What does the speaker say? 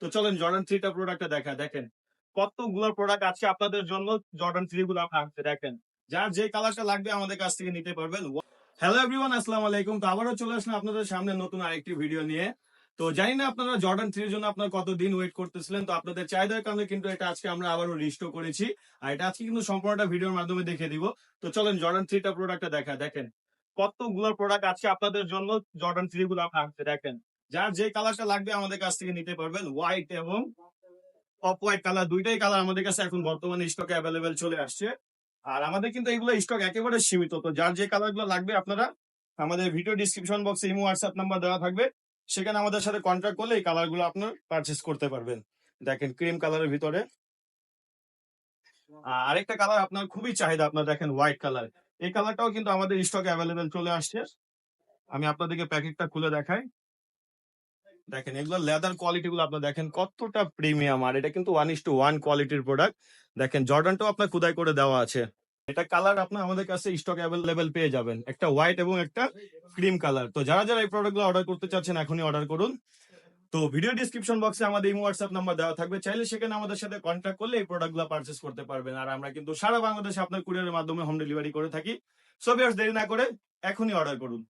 তো চলেন জর্ডান 3 টা প্রোডাক্টটা দেখেন কতগুলো প্রোডাক্ট আছে আপনাদের জন্য। জর্ডান 3 গুলো থাকছে দেখেন, যার যে কালারটা লাগবে আমাদের কাছ থেকে নিতে পারবেন। হ্যালো এভরিওয়ান, আসসালামু আলাইকুম। তো আবারও চলে আসলাম আপনাদের সামনে নতুন আরেকটি ভিডিও নিয়ে। তো জানি না আপনারা জর্ডান 3 এর জন্য আপনারা কতদিন ওয়েট করতেছিলেন। তো আপনাদের চাহিদার কারণে কিন্তু এটা আজকে আমরা আবারও রিস্টোর করেছি, আর এটা আজকে কিন্তু সম্পূর্ণটা ভিডিওর মাধ্যমে দেখিয়ে দিব। তো চলেন জর্ডান 3 টা প্রোডাক্টটা দেখেন কতগুলো প্রোডাক্ট আছে আপনাদের জন্য। জর্ডান 3 গুলো থাকছে দেখেন, যার যে কালারটা লাগবে আমাদের কাছ থেকে নিতে পারবেন। হোয়াইট এবং অফ হোয়াইট কালার, দুইটাই কালার আমাদের কাছে এখন বর্তমানে স্টকে অ্যাভেলেবেল চলে আসছে। আর আমাদের কিন্তু এগুলো স্টক একেবারে সীমিত। তো যার যে কালার গুলো লাগবে আপনারা আমাদের ভিডিও ডিসক্রিপশন বক্সে ইমো হোয়াটসঅ্যাপ নাম্বার দেওয়া থাকবে, সেখানে আমাদের সাথে কন্ট্যাক্ট করলে এই কালার গুলো আপনার পারচেস করতে পারবেন। দেখেন ক্রিম কালারের ভিতরে আরেকটা কালার আপনার খুবই চাহিদা, আপনার দেখেন হোয়াইট কালার। এই কালারটাও কিন্তু আমাদের স্টকে অ্যাভেলেবেল চলে আসছে। আমি আপনাদেরকে প্যাকেটটা খুলে দেখাই। দেখেন এগুলো লেদার কোয়ালিটি গুলো আপনার দেখেন কতটা প্রিমিয়াম, আর এটা কিন্তু 1:1 কোয়ালিটির প্রোডাক্ট। দেখেন জর্ডানটাও আপনার খোদাই করে দেওয়া আছে। এটা কালার আপনার আমাদের কাছে স্টক অ্যাভেলেবেল পেয়ে যাবেন, একটা হোয়াইট এবং একটা ক্রিম কালার। তো যারা যারা এই প্রোডাক্ট গুলো অর্ডার করতে চাচ্ছেন এখনই অর্ডার করুন। তো ভিডিও ডিসক্রিপশন বক্সে আমাদের ইমো হোয়াটসঅ্যাপ নাম্বার দেওয়া থাকবে, চাইলে সেখানে আমাদের সাথে কন্ট্যাক্ট করলে এই প্রোডাক্ট গুলো পারচেস করতে পারবেন। আর আমরা কিন্তু সারা বাংলাদেশে আপনার কুরিয়ারের মাধ্যমে হোম ডেলিভারি করে থাকি। সো ভিউয়ার্স, দেরি না করে এখনই অর্ডার করুন।